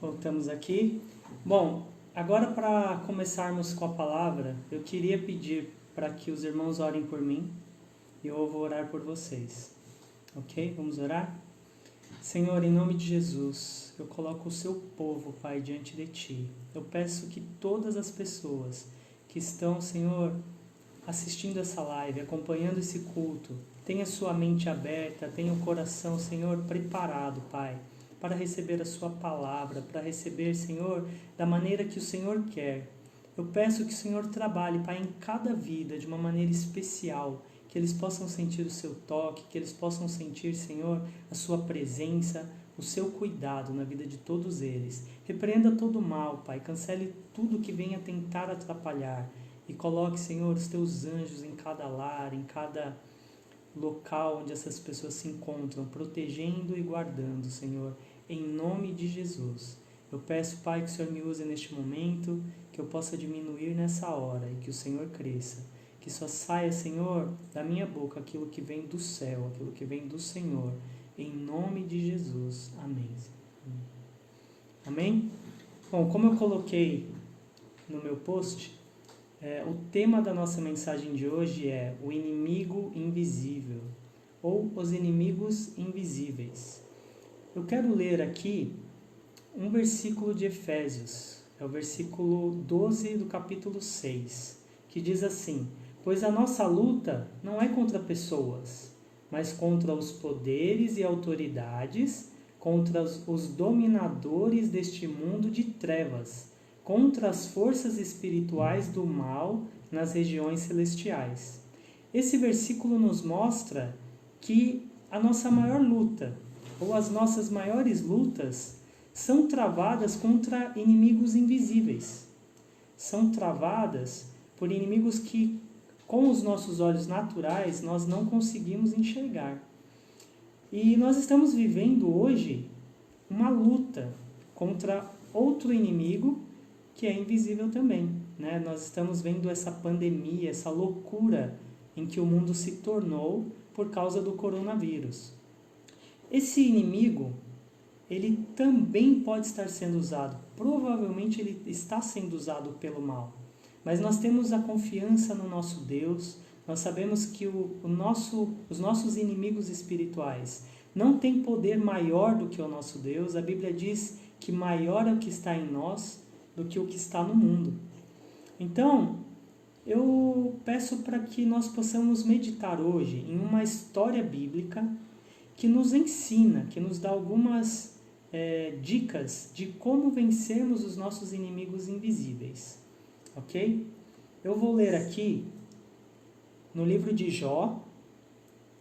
Voltamos aqui. Bom, agora para começarmos com a palavra, eu queria pedir para que os irmãos orem por mim e eu vou orar por vocês. Ok? Vamos orar? Senhor, em nome de Jesus, eu coloco o seu povo, Pai, diante de Ti. Eu peço que todas as pessoas que estão, Senhor, assistindo essa live, acompanhando esse culto, tenha sua mente aberta, tenha o coração, Senhor, preparado, Pai, para receber a sua palavra, para receber, Senhor, da maneira que o Senhor quer. Eu peço que o Senhor trabalhe, Pai, em cada vida de uma maneira especial, que eles possam sentir o seu toque, que eles possam sentir, Senhor, a sua presença, o seu cuidado na vida de todos eles. Repreenda todo o mal, Pai, cancele tudo que venha tentar atrapalhar e coloque, Senhor, os teus anjos em cada lar, em cada local onde essas pessoas se encontram, protegendo e guardando, Senhor, em nome de Jesus. Eu peço, Pai, que o Senhor me use neste momento, que eu possa diminuir nessa hora e que o Senhor cresça. Que só saia, Senhor, da minha boca aquilo que vem do céu, aquilo que vem do Senhor, em nome de Jesus. Amém. Amém? Bom, como eu coloquei no meu post, o tema da nossa mensagem de hoje é o inimigo invisível, ou os inimigos invisíveis. Eu quero ler aqui um versículo de Efésios, é o versículo 12 do capítulo 6, que diz assim: pois a nossa luta não é contra pessoas, mas contra os poderes e autoridades, contra os dominadores deste mundo de trevas, contra as forças espirituais do mal nas regiões celestiais. Esse versículo nos mostra que a nossa maior luta, ou as nossas maiores lutas, são travadas contra inimigos invisíveis. São travadas por inimigos que, com os nossos olhos naturais, nós não conseguimos enxergar. E nós estamos vivendo hoje uma luta contra outro inimigo que é invisível também, né? Nós estamos vendo essa pandemia, essa loucura em que o mundo se tornou por causa do coronavírus. Esse inimigo, ele também pode estar sendo usado, provavelmente ele está sendo usado pelo mal. Mas nós temos a confiança no nosso Deus, nós sabemos que os nossos inimigos espirituais não têm poder maior do que o nosso Deus. A Bíblia diz que maior é o que está em nós do que o que está no mundo. Então, eu peço para que nós possamos meditar hoje em uma história bíblica que nos ensina, que nos dá algumas dicas de como vencermos os nossos inimigos invisíveis. Ok? Eu vou ler aqui no livro de Jó,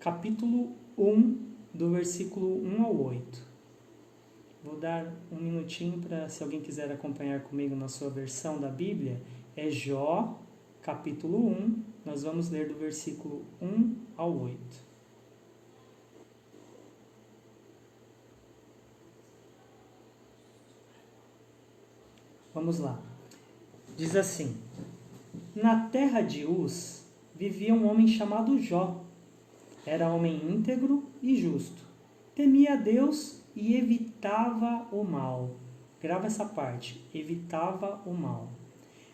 capítulo 1, do versículo 1 ao 8. Vou dar um minutinho para, se alguém quiser acompanhar comigo na sua versão da Bíblia, é Jó, capítulo 1, nós vamos ler do versículo 1 ao 8. Vamos lá. Diz assim: na terra de Uz vivia um homem chamado Jó. Era homem íntegro e justo. Temia a Deus e evitava o mal. Grava essa parte. Evitava o mal.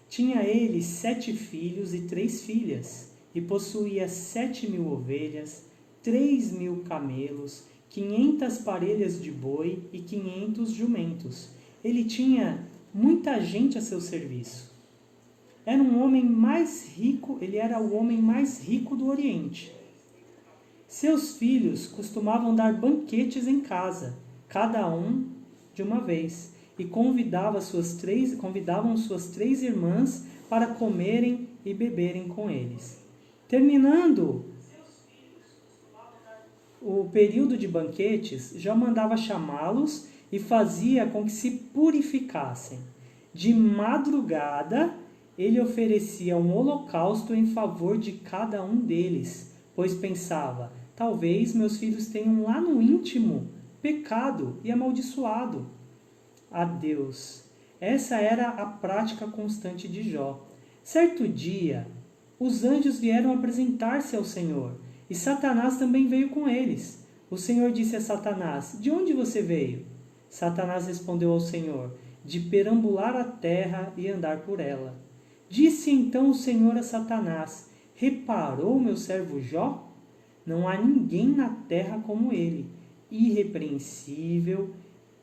Tinha ele 7 filhos e 3 filhas, e possuía 7.000 ovelhas, 3.000 camelos, 500 parelhas de boi e 500 jumentos. Ele tinha muita gente a seu serviço. Era um homem mais rico, ele era o homem mais rico do Oriente. Seus filhos costumavam dar banquetes em casa, cada um de uma vez, e convidavam suas 3 irmãs para comerem e beberem com eles. Terminando o período de banquetes, já mandava chamá-los e fazia com que se purificassem. De madrugada, ele oferecia um holocausto em favor de cada um deles, pois pensava: talvez meus filhos tenham lá no íntimo pecado e amaldiçoado a Deus. Essa era a prática constante de Jó. Certo dia, os anjos vieram apresentar-se ao Senhor, e Satanás também veio com eles. O Senhor disse a Satanás: de onde você veio? Satanás respondeu ao Senhor: de perambular a terra e andar por ela. Disse então o Senhor a Satanás: reparou meu servo Jó? Não há ninguém na terra como ele, irrepreensível,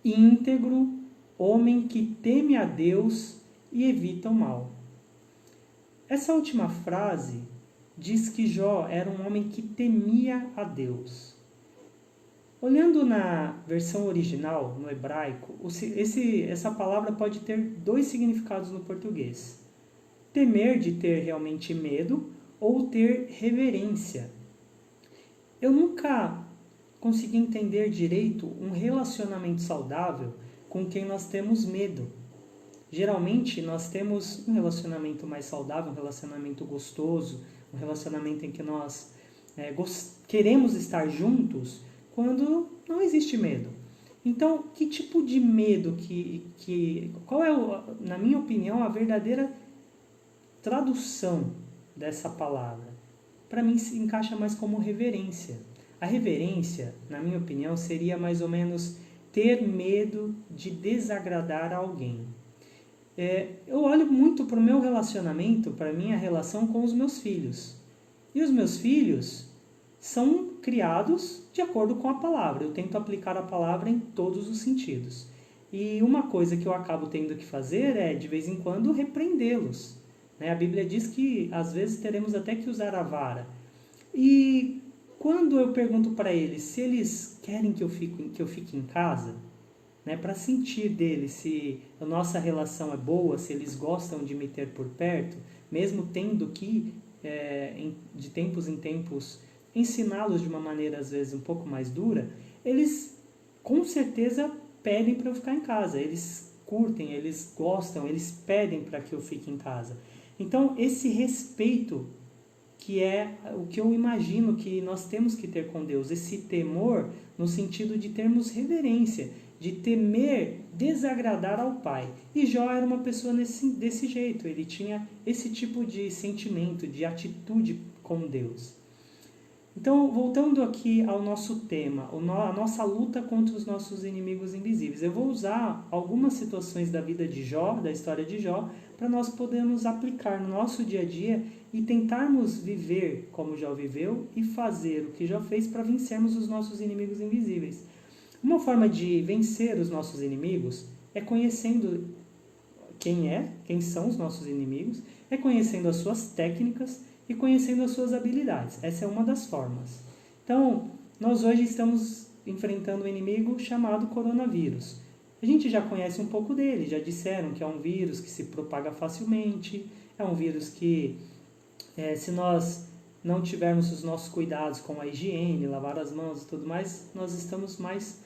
íntegro, homem que teme a Deus e evita o mal. Essa última frase diz que Jó era um homem que temia a Deus. Olhando na versão original, no hebraico, essa palavra pode ter dois significados no português. Temer, de ter realmente medo, ou ter reverência. Eu nunca consegui entender direito um relacionamento saudável com quem nós temos medo. Geralmente nós temos um relacionamento mais saudável, um relacionamento gostoso, um relacionamento em que nós queremos estar juntos quando não existe medo. Então, que tipo de medo qual é, na minha opinião, a verdadeira tradução dessa palavra? Para mim se encaixa mais como reverência. A reverência, na minha opinião, seria mais ou menos ter medo de desagradar alguém. Eu olho muito para o meu relacionamento, para a minha relação com os meus filhos. E os meus filhos são criados de acordo com a palavra. Eu tento aplicar a palavra em todos os sentidos. E uma coisa que eu acabo tendo que fazer é, de vez em quando, repreendê-los. A Bíblia diz que, às vezes, teremos até que usar a vara. E quando eu pergunto para eles se eles querem que eu fique em casa, para sentir deles se a nossa relação é boa, se eles gostam de me ter por perto, mesmo tendo que, de tempos em tempos, ensiná-los de uma maneira às vezes um pouco mais dura, eles com certeza pedem para eu ficar em casa. Eles curtem, eles gostam, eles pedem para que eu fique em casa. Então, esse respeito, que é o que eu imagino que nós temos que ter com Deus, esse temor no sentido de termos reverência, de temer desagradar ao Pai. E Jó era uma pessoa desse jeito, ele tinha esse tipo de sentimento, de atitude com Deus. Então, voltando aqui ao nosso tema, a nossa luta contra os nossos inimigos invisíveis. Eu vou usar algumas situações da vida de Jó, da história de Jó, para nós podermos aplicar no nosso dia a dia e tentarmos viver como Jó viveu e fazer o que Jó fez para vencermos os nossos inimigos invisíveis. Uma forma de vencer os nossos inimigos é conhecendo quem são os nossos inimigos, é conhecendo as suas técnicas e conhecendo as suas habilidades. Essa é uma das formas. Então, nós hoje estamos enfrentando um inimigo chamado coronavírus. A gente já conhece um pouco dele, já disseram que é um vírus que se propaga facilmente, é um vírus que, se nós não tivermos os nossos cuidados com a higiene, lavar as mãos e tudo mais, nós estamos mais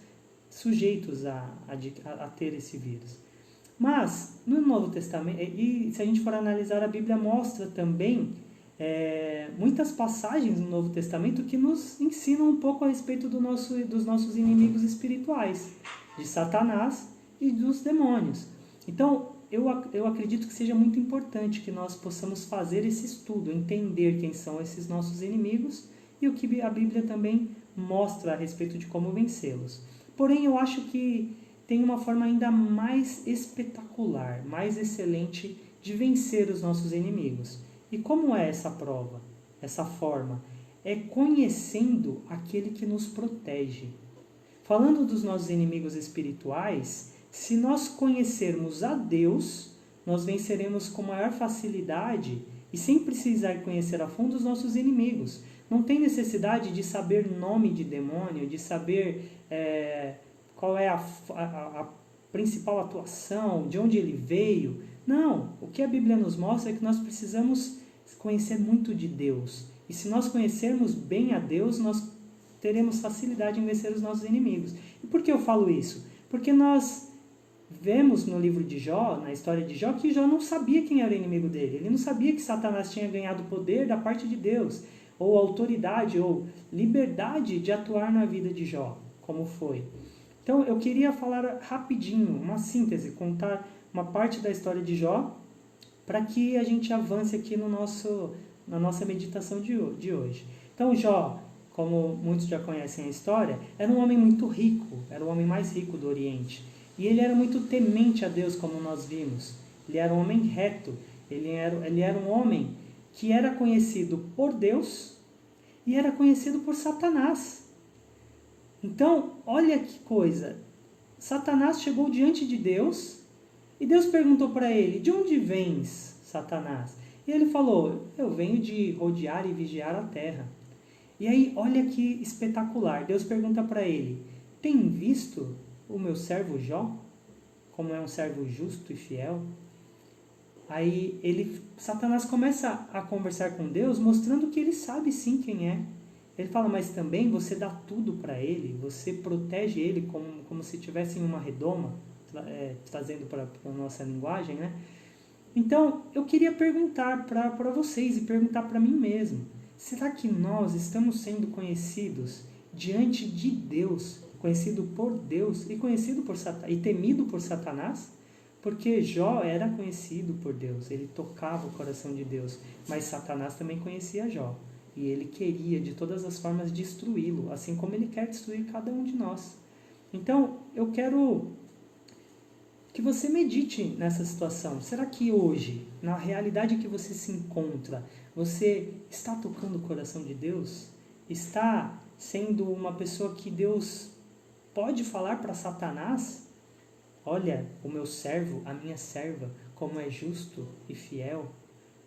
sujeitos a ter esse vírus. Mas, no Novo Testamento, e se a gente for analisar, a Bíblia mostra também muitas passagens no Novo Testamento que nos ensinam um pouco a respeito dos nossos inimigos espirituais, de Satanás e dos demônios. Então, eu acredito que seja muito importante que nós possamos fazer esse estudo, entender quem são esses nossos inimigos e o que a Bíblia também mostra a respeito de como vencê-los. Porém, eu acho que tem uma forma ainda mais espetacular, mais excelente de vencer os nossos inimigos. E como é essa prova, essa forma? É conhecendo aquele que nos protege. Falando dos nossos inimigos espirituais, se nós conhecermos a Deus, nós venceremos com maior facilidade e sem precisar conhecer a fundo os nossos inimigos. Não tem necessidade de saber nome de demônio, de saber qual é a principal atuação, de onde ele veio. Não, o que a Bíblia nos mostra é que nós precisamos conhecer muito de Deus. E se nós conhecermos bem a Deus, nós teremos facilidade em vencer os nossos inimigos. E por que eu falo isso? Porque nós vemos no livro de Jó, na história de Jó, que Jó não sabia quem era o inimigo dele. Ele não sabia que Satanás tinha ganhado poder da parte de Deus, ou autoridade, ou liberdade de atuar na vida de Jó, como foi. Então, eu queria falar rapidinho, uma síntese, contar uma parte da história de Jó, para que a gente avance aqui na nossa meditação de hoje. Então, Jó, como muitos já conhecem a história, era um homem muito rico, era o homem mais rico do Oriente. E ele era muito temente a Deus, como nós vimos. Ele era um homem reto, ele era um homem que era conhecido por Deus e era conhecido por Satanás. Então, olha que coisa, Satanás chegou diante de Deus e Deus perguntou para ele: de onde vens, Satanás? E ele falou: eu venho de rodear e vigiar a terra. E aí, olha que espetacular, Deus pergunta para ele: tem visto o meu servo Jó? Como é um servo justo e fiel? Aí Satanás começa a conversar com Deus, mostrando que ele sabe sim quem é. Ele fala: mas também você dá tudo para ele, você protege ele como se tivesse em uma redoma, trazendo para a nossa linguagem, né? Então, eu queria perguntar para vocês e perguntar para mim mesmo: será que nós estamos sendo conhecidos diante de Deus, conhecido por Deus e conhecido por Satanás, e temido por Satanás? Porque Jó era conhecido por Deus, ele tocava o coração de Deus, mas Satanás também conhecia Jó. E ele queria de todas as formas destruí-lo, assim como ele quer destruir cada um de nós. Então, eu quero que você medite nessa situação. Será que hoje, na realidade que você se encontra, você está tocando o coração de Deus? Está sendo uma pessoa que Deus pode falar para Satanás? Olha, o meu servo, a minha serva, como é justo e fiel.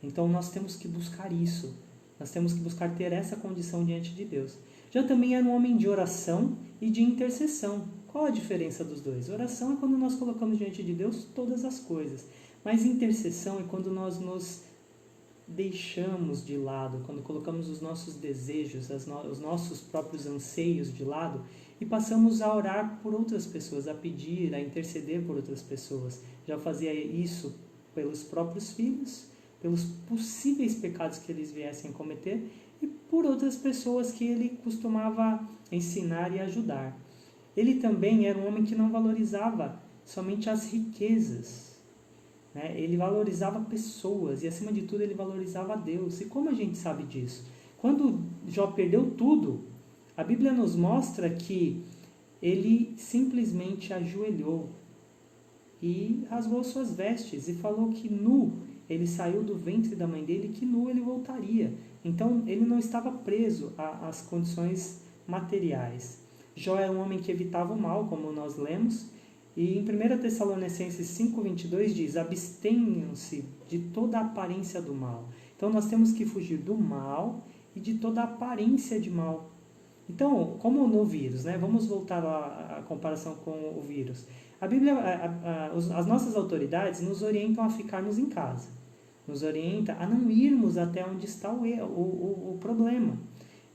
Então nós temos que buscar isso. Nós temos que buscar ter essa condição diante de Deus. Já também era um homem de oração e de intercessão. Qual a diferença dos dois? Oração é quando nós colocamos diante de Deus todas as coisas. Mas intercessão é quando nós nos deixamos de lado, quando colocamos os nossos desejos, os nossos próprios anseios de lado e passamos a orar por outras pessoas, a pedir, a interceder por outras pessoas. Já fazia isso pelos próprios filhos, pelos possíveis pecados que eles viessem a cometer e por outras pessoas que ele costumava ensinar e ajudar. Ele também era um homem que não valorizava somente as riquezas, né? Ele valorizava pessoas e, acima de tudo, ele valorizava a Deus. E como a gente sabe disso? Quando Jó perdeu tudo, a Bíblia nos mostra que ele simplesmente ajoelhou e rasgou suas vestes e falou que nu ele saiu do ventre da mãe dele, que nu ele voltaria. Então, ele não estava preso às condições materiais. Jó era um homem que evitava o mal, como nós lemos, e em 1 Tessalonicenses 5,22 diz: abstenham-se de toda a aparência do mal. Então, nós temos que fugir do mal e de toda a aparência de mal. Então, como no vírus, né? Vamos voltar à comparação com o vírus. A Bíblia, as nossas autoridades nos orientam a ficarmos em casa, nos orienta a não irmos até onde está o problema.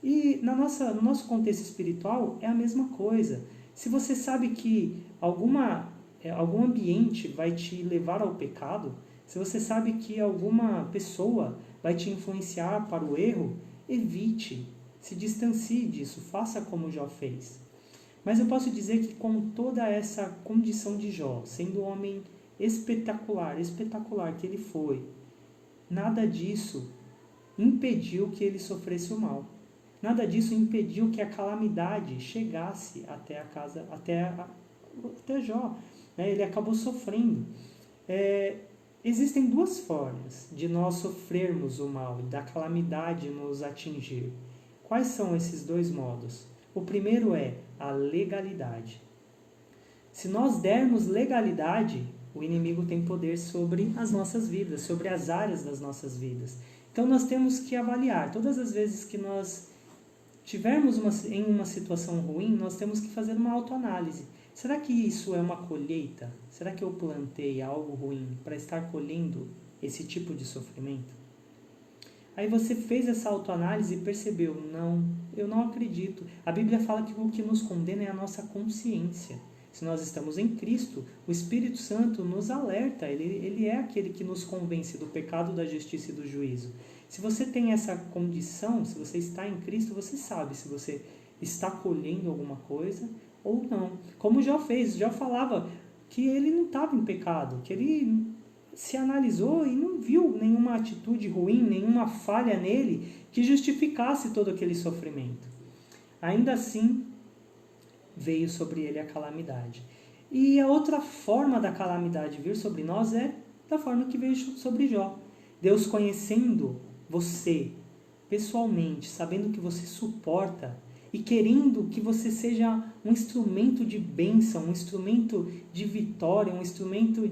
E no nosso contexto espiritual é a mesma coisa. Se você sabe que algum ambiente vai te levar ao pecado, se você sabe que alguma pessoa vai te influenciar para o erro, evite, se distancie disso, faça como Jó fez. Mas eu posso dizer que com toda essa condição de Jó, sendo um homem espetacular que ele foi, nada disso impediu que ele sofresse o mal. Nada disso impediu que a calamidade chegasse até a casa, até Jó. Ele acabou sofrendo. Existem duas formas de nós sofrermos o mal, da calamidade nos atingir. Quais são esses dois modos? O primeiro é a legalidade. Se nós dermos legalidade, o inimigo tem poder sobre as nossas vidas, sobre as áreas das nossas vidas. Então nós temos que avaliar. Todas as vezes que nós tivermos em uma situação ruim, nós temos que fazer uma autoanálise. Será que isso é uma colheita? Será que eu plantei algo ruim para estar colhendo esse tipo de sofrimento? Aí você fez essa autoanálise e percebeu: não, eu não acredito. A Bíblia fala que o que nos condena é a nossa consciência. Se nós estamos em Cristo, o Espírito Santo nos alerta, ele é aquele que nos convence do pecado, da justiça e do juízo. Se você tem essa condição, se você está em Cristo, você sabe se você está colhendo alguma coisa ou não. Como Jó fez, Jó falava que ele não estava em pecado, que ele se analisou e não viu nenhuma atitude ruim, nenhuma falha nele que justificasse todo aquele sofrimento. ainda assim veio sobre ele a calamidade. E a outra forma da calamidade vir sobre nós é da forma que veio sobre Jó. Deus conhecendo você pessoalmente, sabendo que você suporta e querendo que você seja um instrumento de bênção, um instrumento de vitória, um instrumento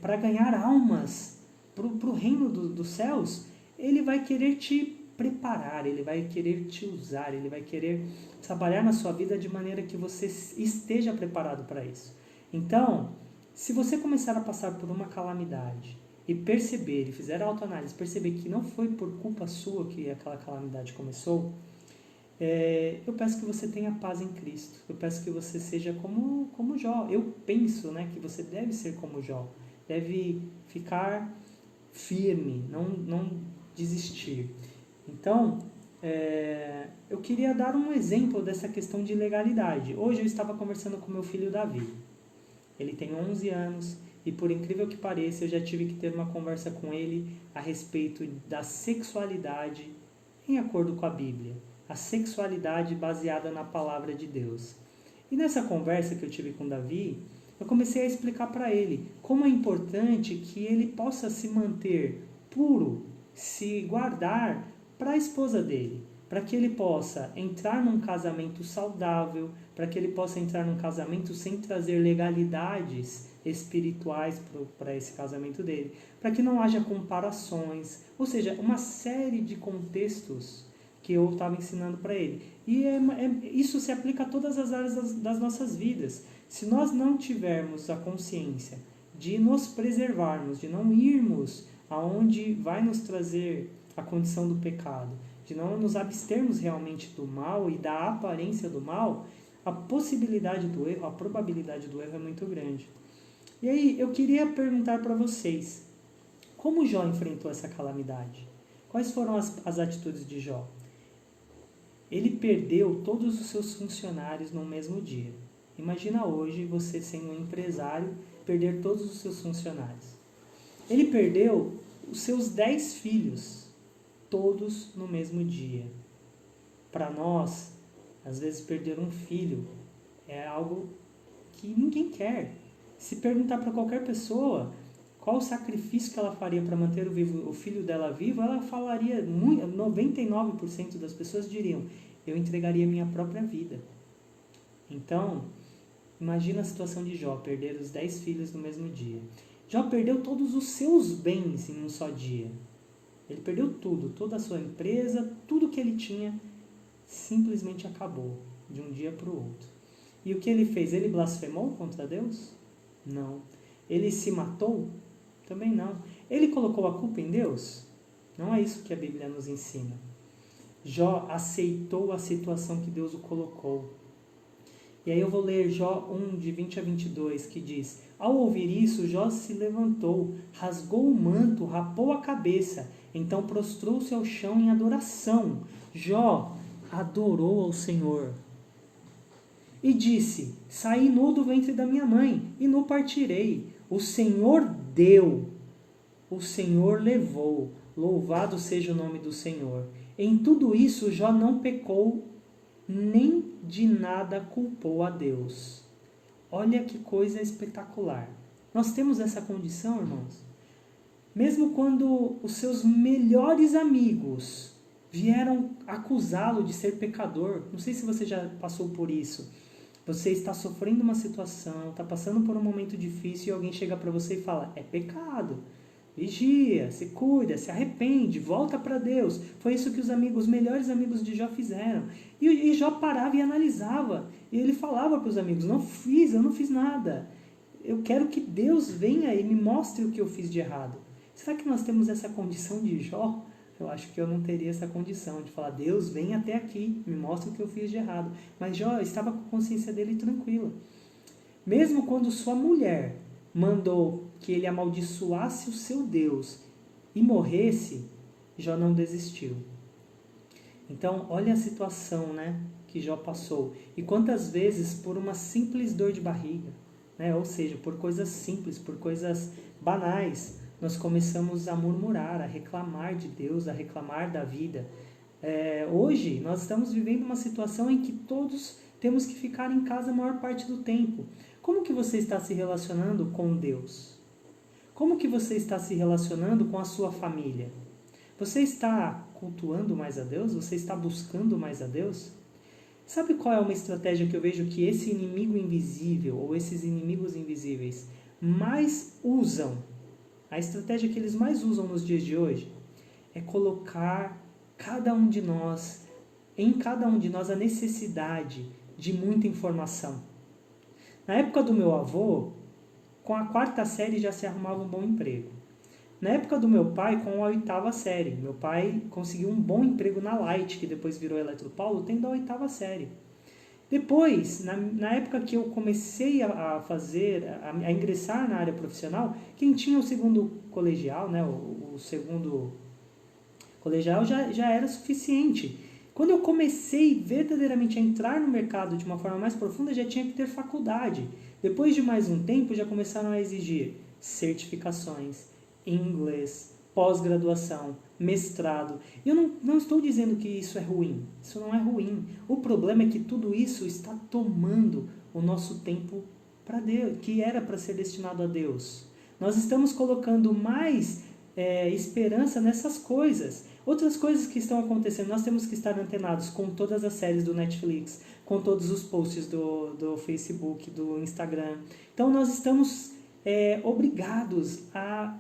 para ganhar almas para o reino dos céus, ele vai querer te preparar, ele vai querer te usar, ele vai querer trabalhar na sua vida de maneira que você esteja preparado para isso. Então, se você começar a passar por uma calamidade e perceber, e fizer a autoanálise, perceber que não foi por culpa sua que aquela calamidade começou, eu peço que você tenha paz em Cristo. Eu peço que você seja como Jó. Eu penso, que você deve ser como Jó. Deve ficar firme, não desistir. Então, eu queria dar um exemplo dessa questão de legalidade. Hoje eu estava conversando com meu filho Davi. Ele tem 11 anos e, por incrível que pareça, eu já tive que ter uma conversa com ele a respeito da sexualidade em acordo com a Bíblia. A sexualidade baseada na palavra de Deus. E nessa conversa que eu tive com Davi, eu comecei a explicar para ele como é importante que ele possa se manter puro, se guardar para a esposa dele, para que ele possa entrar num casamento saudável, para que ele possa entrar num casamento sem trazer legalidades espirituais para esse casamento dele, para que não haja comparações, ou seja, uma série de contextos que eu estava ensinando para ele. E isso se aplica a todas as áreas das nossas vidas. Se nós não tivermos a consciência de nos preservarmos, de não irmos aonde vai nos trazer a condição do pecado, de não nos abstermos realmente do mal e da aparência do mal, a possibilidade do erro, a probabilidade do erro é muito grande. E aí, eu queria perguntar para vocês, como Jó enfrentou essa calamidade? Quais foram as atitudes de Jó? Ele perdeu todos os seus funcionários no mesmo dia. Imagina hoje você sendo um empresário, perder todos os seus funcionários. Ele perdeu os seus 10 filhos, todos no mesmo dia. Para nós, às vezes perder um filho é algo que ninguém quer. Se perguntar para qualquer pessoa qual o sacrifício que ela faria para manter o filho dela vivo, ela falaria, 99% das pessoas diriam, eu entregaria minha própria vida. Então, imagina a situação de Jó, perder os 10 filhos no mesmo dia. Jó perdeu todos os seus bens em um só dia. Ele perdeu tudo, toda a sua empresa, tudo que ele tinha, simplesmente acabou, de um dia para o outro. E o que ele fez? Ele blasfemou contra Deus? Não. Ele se matou? Também não. Ele colocou a culpa em Deus? Não é isso que a Bíblia nos ensina. Jó aceitou a situação que Deus o colocou. E aí eu vou ler Jó 1, de 20 a 22, que diz: Ao ouvir isso, Jó se levantou, rasgou o manto, rapou a cabeça, então prostrou-se ao chão em adoração. Jó adorou ao Senhor. E disse: Saí nu do ventre da minha mãe, e nu partirei. O Senhor deu, o Senhor levou. Louvado seja o nome do Senhor. Em tudo isso, Jó não pecou, nem de nada culpou a Deus. Olha que coisa espetacular. Nós temos essa condição, irmãos. Mesmo quando os seus melhores amigos vieram acusá-lo de ser pecador, não sei se você já passou por isso. Você está sofrendo uma situação, está passando por um momento difícil e alguém chega para você e fala, é pecado. Vigia, se cuida, se arrepende, volta para Deus. Foi isso que os melhores amigos de Jó fizeram. E Jó parava e analisava. E ele falava para os amigos, eu não fiz nada. Eu quero que Deus venha e me mostre o que eu fiz de errado. Será que nós temos essa condição de Jó? Eu acho que eu não teria essa condição de falar, Deus, vem até aqui, me mostra o que eu fiz de errado. Mas Jó estava com a consciência dele tranquila. Mesmo quando sua mulher mandou que ele amaldiçoasse o seu Deus e morresse, Jó não desistiu. Então, olha a situação, que Jó passou. E quantas vezes por uma simples dor de barriga, ou seja, por coisas simples, por coisas banais, nós começamos a murmurar, a reclamar de Deus, a reclamar da vida. Hoje, nós estamos vivendo uma situação em que todos temos que ficar em casa a maior parte do tempo. Como que você está se relacionando com Deus? Como que você está se relacionando com a sua família? Você está cultuando mais a Deus? Você está buscando mais a Deus? Sabe qual é uma estratégia que eu vejo que esse inimigo invisível, ou esses inimigos invisíveis, mais usam? A estratégia que eles mais usam nos dias de hoje é colocar em cada um de nós a necessidade de muita informação. Na época do meu avô, com a 4ª série já se arrumava um bom emprego. Na época do meu pai, com a 8ª série. Meu pai conseguiu um bom emprego na Light, que depois virou Eletropaulo, tendo a 8ª série. Depois, na época que eu comecei a ingressar na área profissional, quem tinha o segundo colegial, né, o segundo colegial já era suficiente. Quando eu comecei verdadeiramente a entrar no mercado de uma forma mais profunda, já tinha que ter faculdade. Depois de mais um tempo, já começaram a exigir certificações, inglês, pós-graduação, mestrado. Eu não estou dizendo que isso é ruim. Isso não é ruim. O problema é que tudo isso está tomando o nosso tempo para Deus, que era para ser destinado a Deus. Nós estamos colocando mais esperança nessas coisas. Outras coisas que estão acontecendo, nós temos que estar antenados com todas as séries do Netflix, com todos os posts do Facebook, do Instagram. Então nós estamos obrigados a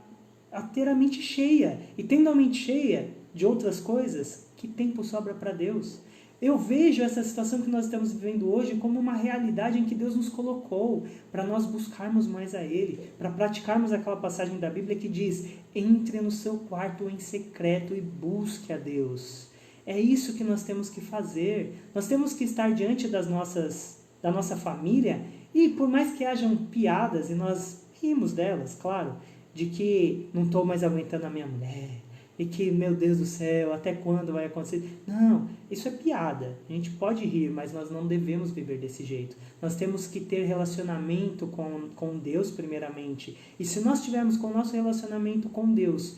ter a mente cheia. E tendo a mente cheia de outras coisas, que tempo sobra para Deus? Eu vejo essa situação que nós estamos vivendo hoje como uma realidade em que Deus nos colocou para nós buscarmos mais a Ele, para praticarmos aquela passagem da Bíblia que diz: entre no seu quarto em secreto e busque a Deus. É isso que nós temos que fazer. Nós temos que estar diante da nossa família e, por mais que hajam piadas, e nós rimos delas, claro, de que não estou mais aguentando a minha mulher, e que, meu Deus do céu, até quando vai acontecer? Não, isso é piada. A gente pode rir, mas nós não devemos viver desse jeito. Nós temos que ter relacionamento com Deus, primeiramente. E se nós tivermos com o nosso relacionamento com Deus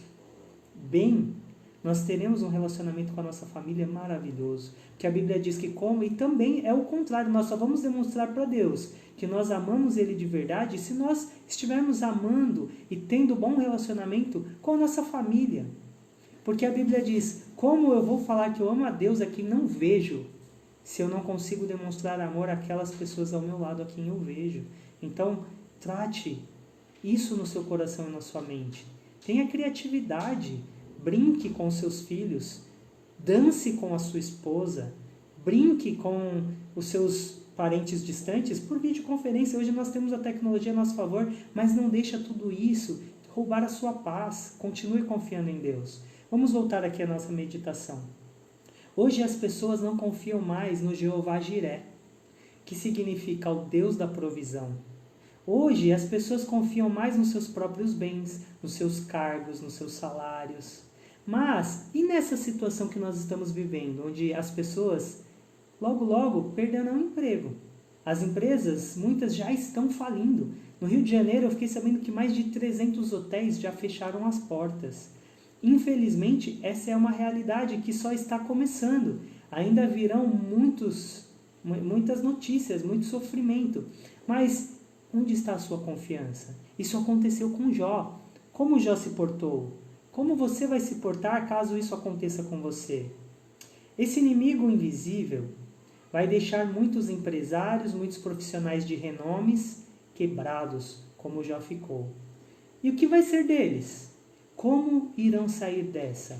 bem, nós teremos um relacionamento com a nossa família maravilhoso. Porque a Bíblia diz que e também é o contrário, nós só vamos demonstrar para Deus que nós amamos Ele de verdade se nós estivermos amando e tendo bom relacionamento com a nossa família. Porque a Bíblia diz: como eu vou falar que eu amo a Deus a quem não vejo, se eu não consigo demonstrar amor àquelas pessoas ao meu lado a quem eu vejo? Então, trate isso no seu coração e na sua mente. Tenha criatividade, brinque com seus filhos, dance com a sua esposa, brinque com os seus parentes distantes por videoconferência. Hoje nós temos a tecnologia a nosso favor, mas não deixa tudo isso roubar a sua paz. Continue confiando em Deus. Vamos voltar aqui à nossa meditação. Hoje as pessoas não confiam mais no Jeová Jiré, que significa o Deus da provisão. Hoje as pessoas confiam mais nos seus próprios bens, nos seus cargos, nos seus salários. Mas, e nessa situação que nós estamos vivendo, onde as pessoas logo perderão o emprego? As empresas, muitas já estão falindo. No Rio de Janeiro eu fiquei sabendo que mais de 300 hotéis já fecharam as portas. Infelizmente, essa é uma realidade que só está começando. Ainda virão muitas notícias, muito sofrimento. Mas onde está a sua confiança? Isso aconteceu com Jó. Como Jó se portou? Como você vai se portar caso isso aconteça com você? Esse inimigo invisível vai deixar muitos empresários, muitos profissionais de renomes quebrados, como Jó ficou. E o que vai ser deles? Como irão sair dessa?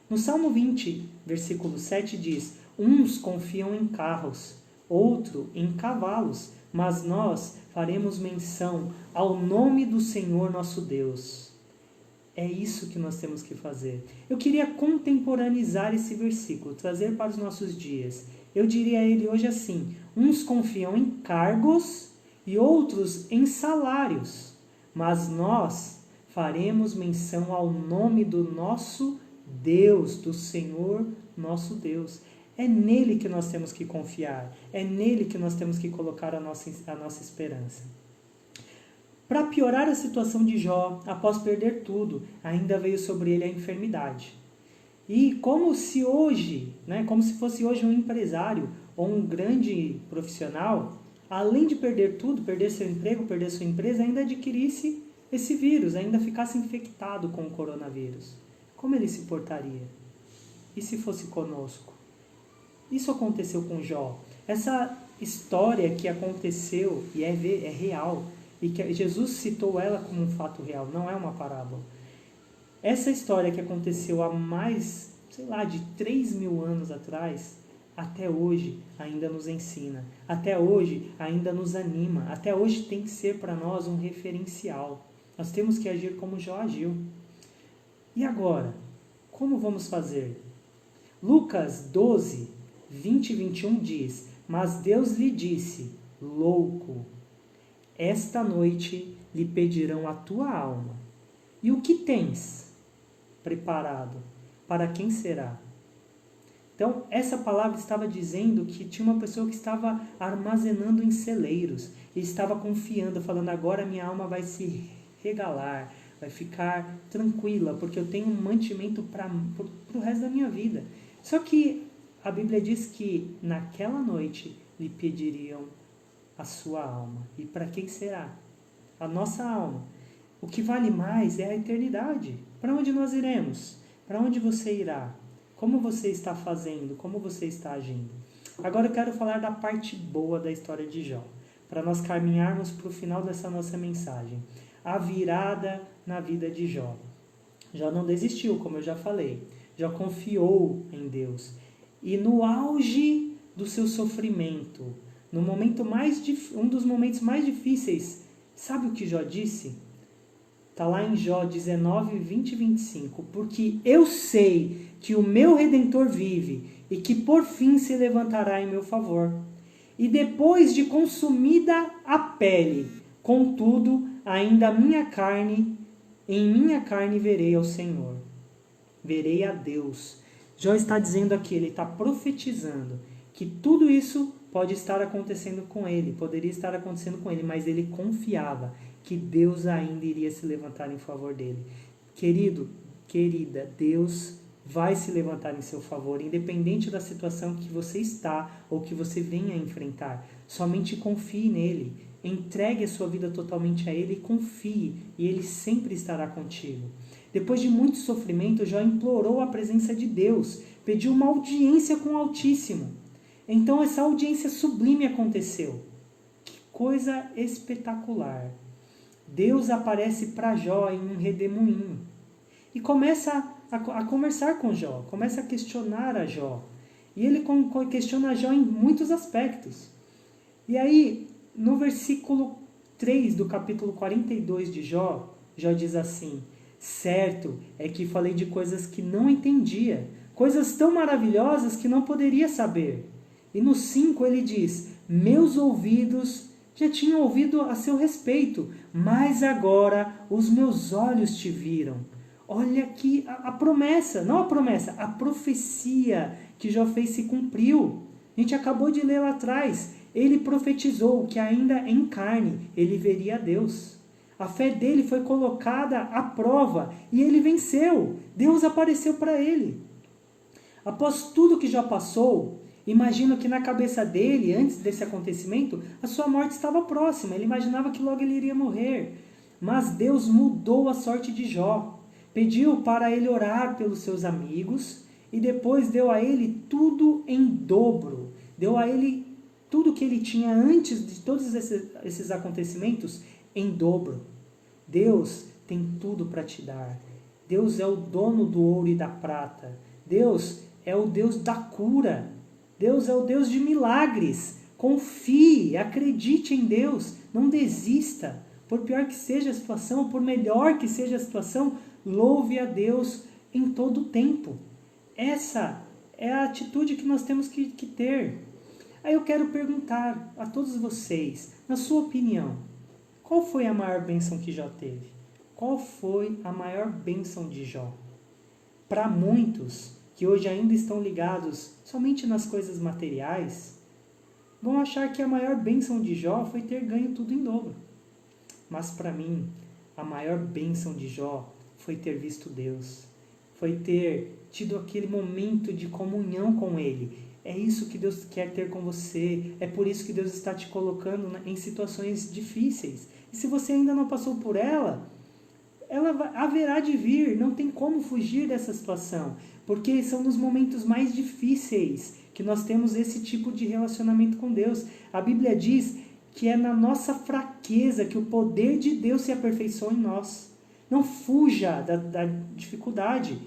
No Salmo 20, versículo 7 diz: uns confiam em carros, outro em cavalos, mas nós faremos menção ao nome do Senhor nosso Deus. É isso que nós temos que fazer. Eu queria contemporaneizar esse versículo, trazer para os nossos dias. Eu diria ele hoje assim: uns confiam em cargos e outros em salários, mas nós faremos menção ao nome do nosso Deus, do Senhor nosso Deus. É nele que nós temos que confiar, é nele que nós temos que colocar a nossa esperança. Para piorar a situação de Jó, após perder tudo, ainda veio sobre ele a enfermidade. E como se hoje, como se fosse hoje um empresário ou um grande profissional, além de perder tudo, perder seu emprego, perder sua empresa, ainda adquirisse esse vírus, ainda ficasse infectado com o coronavírus. Como ele se portaria? E se fosse conosco? Isso aconteceu com Jó. Essa história que aconteceu e é real, e que Jesus citou ela como um fato real, não é uma parábola. Essa história que aconteceu há mais, de 3.000 anos atrás, até hoje ainda nos ensina, até hoje ainda nos anima, até hoje tem que ser para nós um referencial. Nós temos que agir como Jó agiu. E agora, como vamos fazer? Lucas 12, 20 e 21 diz: mas Deus lhe disse, louco, esta noite lhe pedirão a tua alma. E o que tens preparado? Para quem será? Então, essa palavra estava dizendo que tinha uma pessoa que estava armazenando em celeiros e estava confiando, falando, agora minha alma vai se regalar, vai ficar tranquila, porque eu tenho um mantimento para o resto da minha vida. Só que a Bíblia diz que naquela noite lhe pediriam a sua alma. E para quem será? A nossa alma. O que vale mais é a eternidade. Para onde nós iremos? Para onde você irá? Como você está fazendo? Como você está agindo? Agora eu quero falar da parte boa da história de Jó, para nós caminharmos para o final dessa nossa mensagem. A virada na vida de Jó. Jó não desistiu, como eu já falei. Jó confiou em Deus. E no auge do seu sofrimento, no momento um dos momentos mais difíceis, sabe o que Jó disse? Está lá em Jó 19, 20 e 25. Porque eu sei que o meu Redentor vive e que por fim se levantará em meu favor. E depois de consumida a pele, contudo, ainda em minha carne verei ao Senhor. Verei a Deus. Jó está dizendo aqui, ele está profetizando que tudo isso pode estar acontecendo com ele, poderia estar acontecendo com ele, mas ele confiava que Deus ainda iria se levantar em favor dele. Querido, querida, Deus vai se levantar em seu favor, independente da situação que você está ou que você venha a enfrentar. Somente confie nele, entregue a sua vida totalmente a ele e confie, e ele sempre estará contigo. Depois de muito sofrimento, Jó implorou a presença de Deus, pediu uma audiência com o Altíssimo. Então essa audiência sublime aconteceu. Que coisa espetacular! Deus aparece para Jó em um redemoinho e começa a conversar com Jó, começa a questionar a Jó. E ele questiona Jó em muitos aspectos. E aí, no versículo 3 do capítulo 42 de Jó, Jó diz assim: certo é que falei de coisas que não entendia, coisas tão maravilhosas que não poderia saber. E no 5 ele diz: meus ouvidos já tinham ouvido a seu respeito, mas agora os meus olhos te viram. Olha aqui a promessa, não a promessa, a profecia que Jó fez se cumpriu. A gente acabou de ler lá atrás. Ele profetizou que ainda em carne ele veria a Deus. A fé dele foi colocada à prova e ele venceu. Deus apareceu para ele. Após tudo que Jó passou, imagino que na cabeça dele, antes desse acontecimento, a sua morte estava próxima. Ele imaginava que logo ele iria morrer. Mas Deus mudou a sorte de Jó. Pediu para ele orar pelos seus amigos e depois deu a ele tudo em dobro. Deu a ele tudo que ele tinha antes de todos esses acontecimentos em dobro. Deus tem tudo para te dar. Deus é o dono do ouro e da prata. Deus é o Deus da cura. Deus é o Deus de milagres. Confie, acredite em Deus. Não desista. Por pior que seja a situação, por melhor que seja a situação, louve a Deus em todo o tempo. Essa é a atitude que nós temos que ter. Aí eu quero perguntar a todos vocês, na sua opinião, qual foi a maior bênção que Jó teve? Qual foi a maior bênção de Jó? Para muitos que hoje ainda estão ligados somente nas coisas materiais, vão achar que a maior bênção de Jó foi ter ganho tudo em dobro. Mas para mim, a maior bênção de Jó foi ter visto Deus. foi ter tido aquele momento de comunhão com Ele. É isso que Deus quer ter com você. É por isso que Deus está te colocando em situações difíceis. E se você ainda não passou por ela haverá de vir. Não tem como fugir dessa situação. Porque são nos momentos mais difíceis que nós temos esse tipo de relacionamento com Deus. A Bíblia diz que é na nossa fraqueza que o poder de Deus se aperfeiçoa em nós. Não fuja da dificuldade.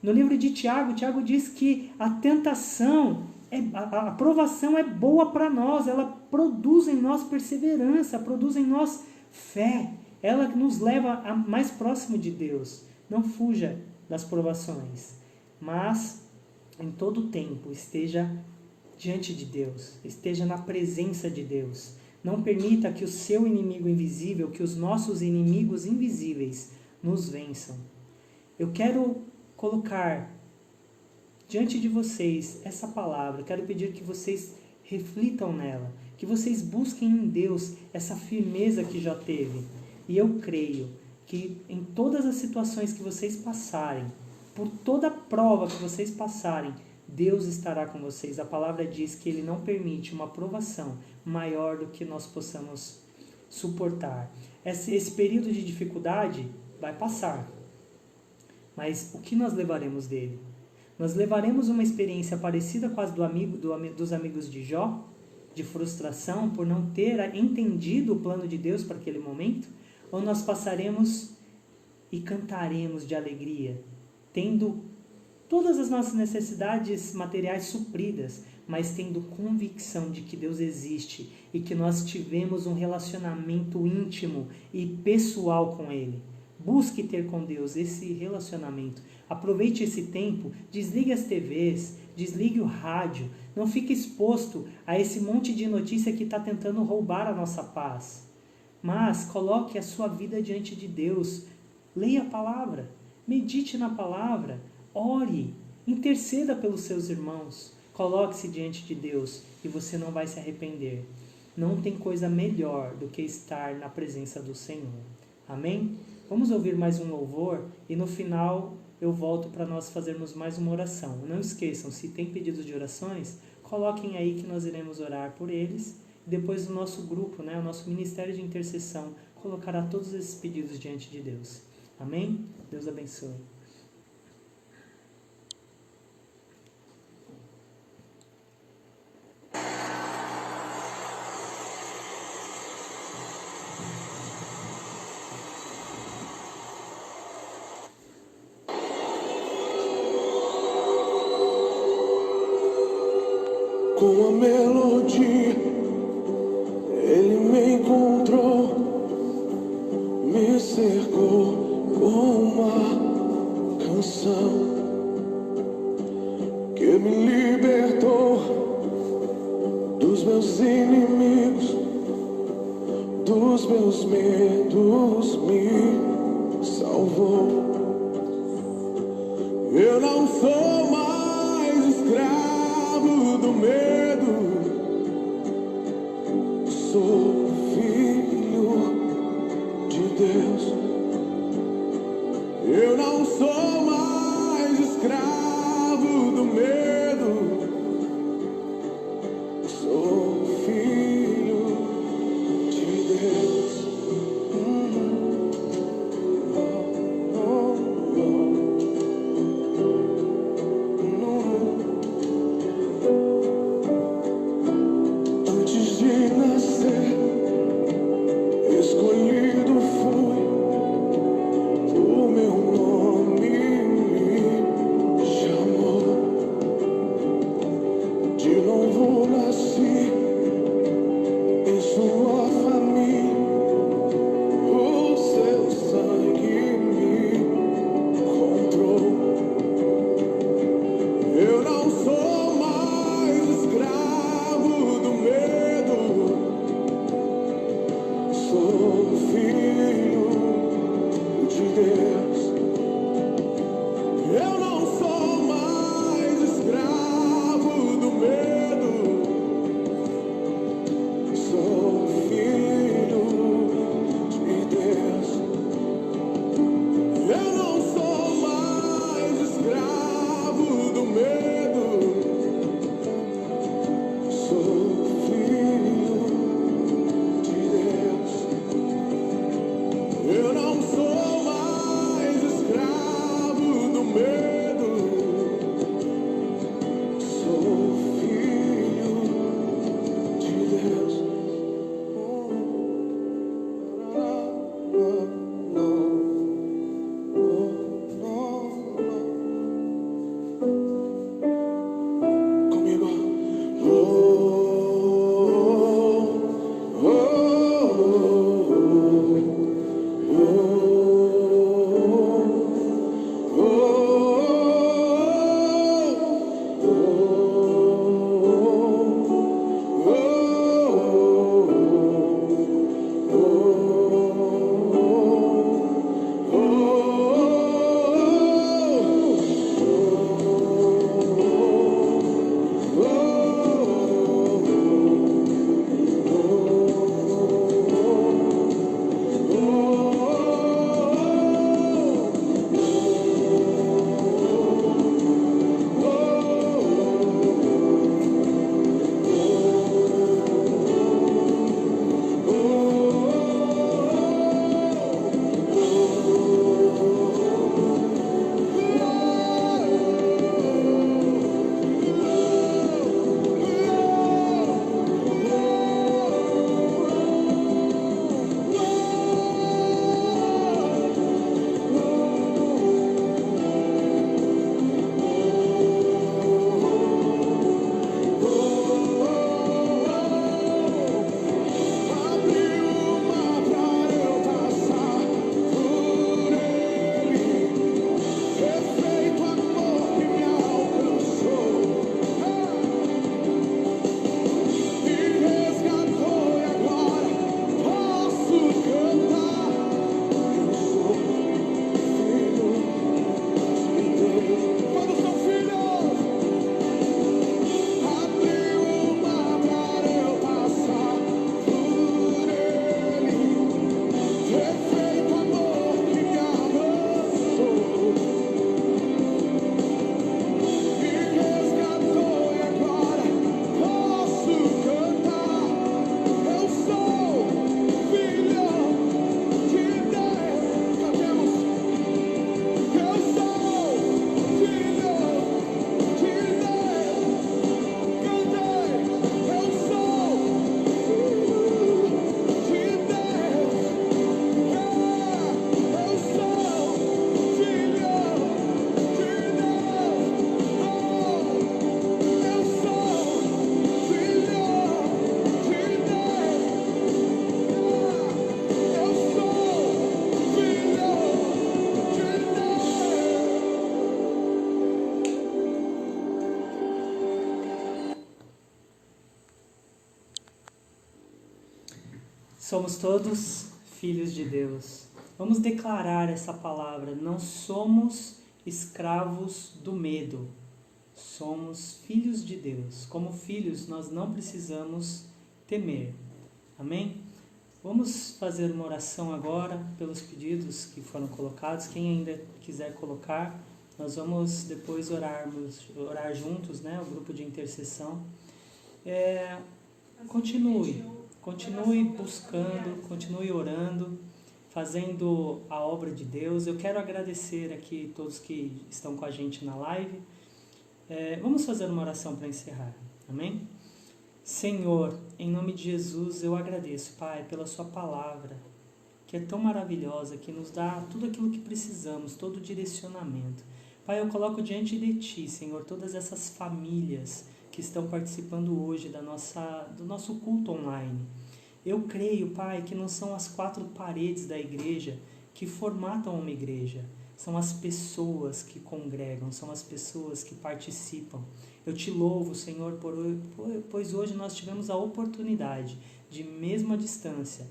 No livro de Tiago diz que a tentação, a provação é boa para nós, ela produz em nós perseverança, produz em nós fé, ela nos leva mais próximo de Deus. Não fuja das provações, mas em todo tempo esteja diante de Deus, esteja na presença de Deus. Não permita que o seu inimigo invisível, que os nossos inimigos invisíveis nos vençam. Eu quero colocar diante de vocês essa palavra, quero pedir que vocês reflitam nela, que vocês busquem em Deus essa firmeza que já teve. E eu creio que em todas as situações que vocês passarem, por toda prova que vocês passarem, Deus estará com vocês. A palavra diz que Ele não permite uma provação maior do que nós possamos suportar. Esse período de dificuldade vai passar. Mas o que nós levaremos dele? Nós levaremos uma experiência parecida com a dos amigos de Jó, de frustração por não ter entendido o plano de Deus para aquele momento? Ou nós passaremos e cantaremos de alegria, tendo todas as nossas necessidades materiais supridas, mas tendo convicção de que Deus existe e que nós tivemos um relacionamento íntimo e pessoal com Ele? Busque ter com Deus esse relacionamento. Aproveite esse tempo, desligue as TVs, desligue o rádio. Não fique exposto a esse monte de notícia que está tentando roubar a nossa paz. Mas coloque a sua vida diante de Deus. Leia a palavra, medite na palavra, ore, interceda pelos seus irmãos. Coloque-se diante de Deus e você não vai se arrepender. Não tem coisa melhor do que estar na presença do Senhor. Amém? Vamos ouvir mais um louvor e no final eu volto para nós fazermos mais uma oração. Não esqueçam, se tem pedidos de orações, coloquem aí que nós iremos orar por eles. Depois o nosso grupo, o nosso Ministério de Intercessão, colocará todos esses pedidos diante de Deus. Amém? Deus abençoe. Com a melodia, Ele me encontrou, me cercou com uma canção que me libertou dos meus inimigos, dos meus medos, me salvou. Eu não sou mais escravo do medo, sou filho de Deus. Eu não sou mais escravo do medo, sou filho de Deus. Antes de nascer, escolhido fui, o meu nome me chamou. De novo nasci em sua família, o seu sangue me comprou. Eu não sou mais escravo do medo, sou filho de Deus. Eu não sou mais escravo do medo, sou filho de Deus. Eu não sou mais escravo Somos todos filhos de Deus. Vamos declarar essa palavra. Não somos escravos do medo. Somos filhos de Deus. Como filhos, nós não precisamos temer. Amém? Vamos fazer uma oração agora pelos pedidos que foram colocados. Quem ainda quiser colocar, nós vamos depois orar juntos, né? O grupo de intercessão. Continue buscando, continue orando, fazendo a obra de Deus. Eu quero agradecer aqui todos que estão com a gente na live. Vamos fazer uma oração para encerrar. Amém? Senhor, em nome de Jesus, eu agradeço, Pai, pela sua palavra, que é tão maravilhosa, que nos dá tudo aquilo que precisamos, todo o direcionamento. Pai, eu coloco diante de Ti, Senhor, todas essas famílias que estão participando hoje do nosso culto online. Eu creio, Pai, que não são as 4 paredes da igreja que formatam uma igreja. São as pessoas que congregam, são as pessoas que participam. Eu te louvo, Senhor, pois hoje nós tivemos a oportunidade de, mesmo à distância,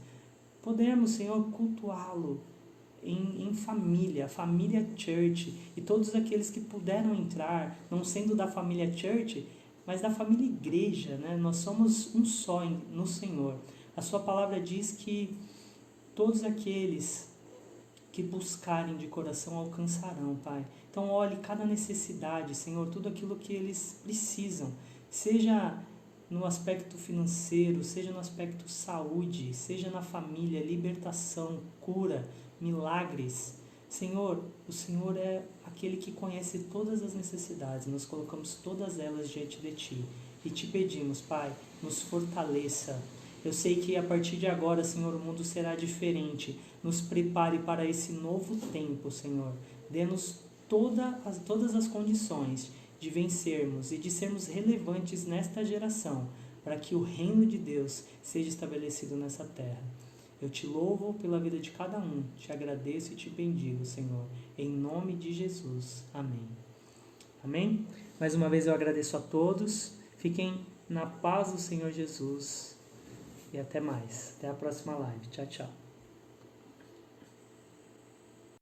podermos, Senhor, cultuá-lo em família, a família Church, e todos aqueles que puderam entrar, não sendo da família Church, mas da família Igreja, né? Nós somos um só no Senhor. A sua palavra diz que todos aqueles que buscarem de coração alcançarão, Pai. Então olhe cada necessidade, Senhor, tudo aquilo que eles precisam, seja no aspecto financeiro, seja no aspecto saúde, seja na família, libertação, cura, milagres. Senhor, o Senhor é aquele que conhece todas as necessidades. Nós colocamos todas elas diante de Ti e Te pedimos, Pai, nos fortaleça Eu sei que a partir de agora, Senhor, o mundo será diferente. Nos prepare para esse novo tempo, Senhor. Dê-nos todas as condições de vencermos e de sermos relevantes nesta geração, para que o reino de Deus seja estabelecido nessa terra. Eu te louvo pela vida de cada um, te agradeço e te bendigo, Senhor, em nome de Jesus. Amém. Amém? Mais uma vez eu agradeço a todos, fiquem na paz do Senhor Jesus e até mais. Até a próxima live. Tchau, tchau.